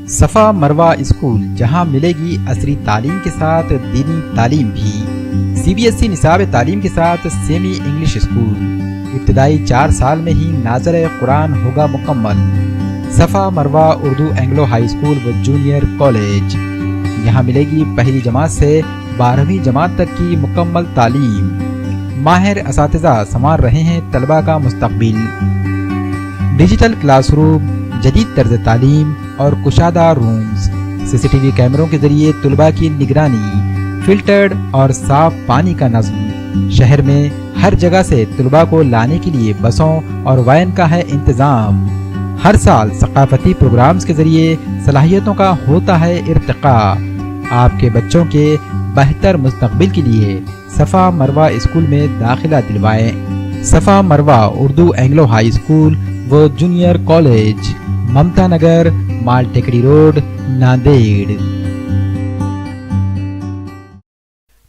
صفا مروہ اسکول، جہاں ملے گی عصری تعلیم کے ساتھ دینی تعلیم بھی۔ CBSE نصاب تعلیم کے ساتھ سیمی انگلش اسکول، ابتدائی 4 سال میں ہی ناظر قرآن ہوگا مکمل۔ صفا Marwa Urdu Anglo high school و جونیئر کالج، یہاں ملے گی پہلی جماعت سے 12ویں جماعت تک کی مکمل تعلیم۔ ماہر اساتذہ سنوار رہے ہیں طلباء کا مستقبل۔ ڈیجیٹل کلاس روم، جدید طرز تعلیم اور کشادہ رومز، CCTV کیمروں کے ذریعے طلباء کی نگرانی، فلٹرڈ اور صاف پانی کا نظم۔ شہر میں ہر جگہ سے طلباء کو لانے کے لیے بسوں اور وین کا ہے انتظام۔ ہر سال ثقافتی پروگرامز کے ذریعے صلاحیتوں کا ہوتا ہے ارتقاء۔ آپ کے بچوں کے بہتر مستقبل کے لیے صفا مروہ اسکول میں داخلہ دلوائیں۔ صفا Marwa Urdu Anglo high school و جونیئر کالج، ممتا نگر، مال ٹیکری روڈ، ناندیڑ۔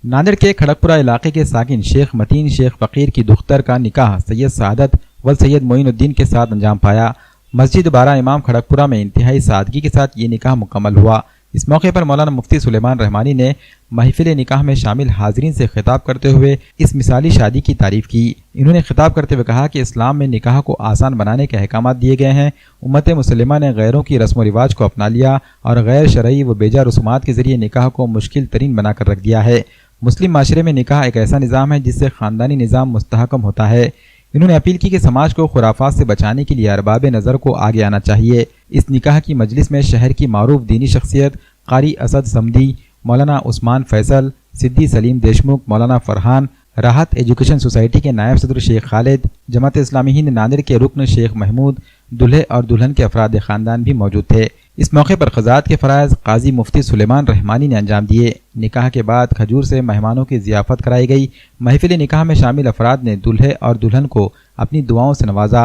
ناندیڑ کے کھڑکپورہ علاقے کے ساکن شیخ متین شیخ فقیر کی دختر کا نکاح سید سعادت و سید معین الدین کے ساتھ انجام پایا۔ مسجد 12 امام کھڑکپورہ میں انتہائی سادگی کے ساتھ یہ نکاح مکمل ہوا۔ اس موقع پر مولانا مفتی سلیمان رحمانی نے محفل نکاح میں شامل حاضرین سے خطاب کرتے ہوئے اس مثالی شادی کی تعریف کی۔ انہوں نے خطاب کرتے ہوئے کہا کہ اسلام میں نکاح کو آسان بنانے کے احکامات دیے گئے ہیں۔ امت مسلمہ نے غیروں کی رسم و رواج کو اپنا لیا اور غیر شرعی و بیجا رسومات کے ذریعے نکاح کو مشکل ترین بنا کر رکھ دیا ہے۔ مسلم معاشرے میں نکاح ایک ایسا نظام ہے جس سے خاندانی نظام مستحکم ہوتا ہے۔ انہوں نے اپیل کی کہ سماج کو خرافات سے بچانے کے لیے ارباب نظر کو آگے آنا چاہیے۔ اس نکاح کی مجلس میں شہر کی معروف دینی شخصیت قاری اسد سمدی، مولانا عثمان فیصل، صدی سلیم دیشمکھ، مولانا فرحان، راحت ایجوکیشن سوسائٹی کے نائب صدر شیخ خالد، جماعت اسلامی ہند ناندیڑ کے رکن شیخ محمود، دلہے اور دلہن کے افراد خاندان بھی موجود تھے۔ اس موقع پر قضات کے فرائض قاضی مفتی سلیمان رحمانی نے انجام دیے۔ نکاح کے بعد کھجور سے مہمانوں کی ضیافت کرائی گئی۔ محفل نکاح میں شامل افراد نے دلہے اور دلہن کو اپنی دعاؤں سے نوازا۔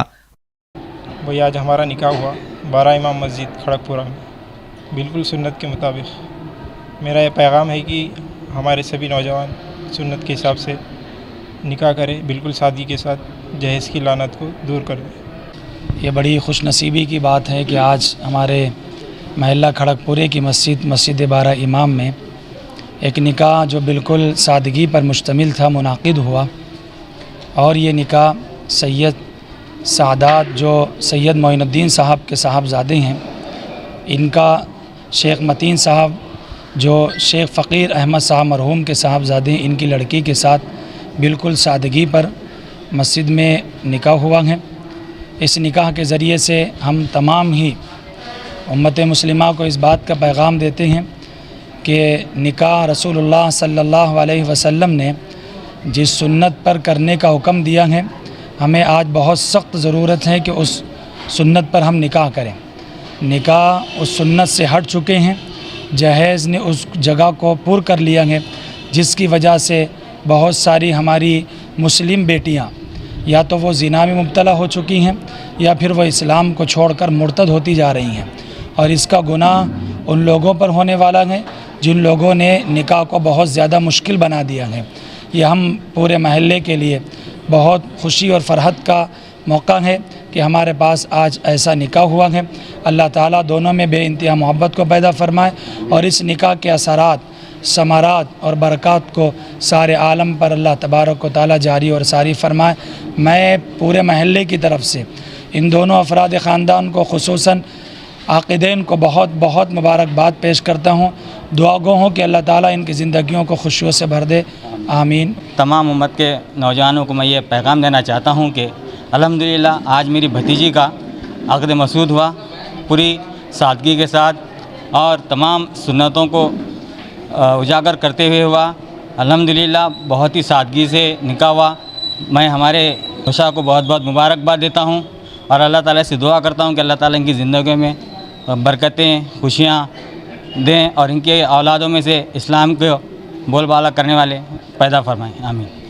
وہی آج ہمارا نکاح ہوا 12 امام مسجد کھڑکپورہ میں، بالکل سنت کے مطابق۔ میرا یہ پیغام ہے کہ ہمارے سبھی نوجوان سنت کے حساب سے نکاح کریں، بالکل سادگی کے ساتھ، جہیز کی لعنت کو دور کر دیں۔ یہ بڑی خوش نصیبی کی بات ہے کہ آج ہمارے محلہ کھڑکپورے کی مسجد 12 امام میں ایک نکاح جو بالکل سادگی پر مشتمل تھا منعقد ہوا، اور یہ نکاح سید سعادت جو سید معین الدین صاحب کے صاحبزادے ہیں، ان کا شیخ متین صاحب جو شیخ فقیر احمد صاحب مرحوم کے صاحبزادے ہیں، ان کی لڑکی کے ساتھ بالکل سادگی پر مسجد میں نکاح ہوا ہے۔ اس نکاح کے ذریعے سے ہم تمام ہی امت مسلمہ کو اس بات کا پیغام دیتے ہیں کہ نکاح رسول اللہ صلی اللہ علیہ وسلم نے جس سنت پر کرنے کا حکم دیا ہے، ہمیں آج بہت سخت ضرورت ہے کہ اس سنت پر ہم نکاح کریں۔ نکاح اس سنت سے ہٹ چکے ہیں، جہیز نے اس جگہ کو پر کر لیا ہے، جس کی وجہ سے بہت ساری ہماری مسلم بیٹیاں یا تو وہ زنا میں مبتلا ہو چکی ہیں یا پھر وہ اسلام کو چھوڑ کر مرتد ہوتی جا رہی ہیں، اور اس کا گناہ ان لوگوں پر ہونے والا ہے جن لوگوں نے نکاح کو بہت زیادہ مشکل بنا دیا ہے۔ یہ ہم پورے محلے کے لیے بہت خوشی اور فرحت کا موقع ہے کہ ہمارے پاس آج ایسا نکاح ہوا ہے۔ اللہ تعالیٰ دونوں میں بے انتہا محبت کو پیدا فرمائے اور اس نکاح کے اثرات، ثمرات اور برکات کو سارے عالم پر اللہ تبارک و تعالیٰ جاری اور ساری فرمائے۔ میں پورے محلے کی طرف سے ان دونوں افراد خاندان کو، خصوصاً عاقدین کو بہت بہت مبارکباد پیش کرتا ہوں۔ دعا گو ہوں کہ اللہ تعالیٰ ان کی زندگیوں کو خوشیوں سے بھر دے، آمین۔ تمام امت کے نوجوانوں کو میں یہ پیغام دینا چاہتا ہوں کہ الحمدللہ آج میری بھتیجی کا عقد مسعود ہوا پوری سادگی کے ساتھ اور تمام سنتوں کو اجاگر کرتے ہوئے ہوا۔ الحمدللہ بہت ہی سادگی سے نکاح ہوا۔ میں ہمارے نوشا کو بہت بہت مبارکباد دیتا ہوں اور اللہ تعالیٰ سے دعا کرتا ہوں کہ اللہ تعالیٰ ان کی زندگیوں میں برکتیں، خوشیاں دیں اور ان کے اولادوں میں سے اسلام کو بول بالا کرنے والے پیدا فرمائیں، آمین۔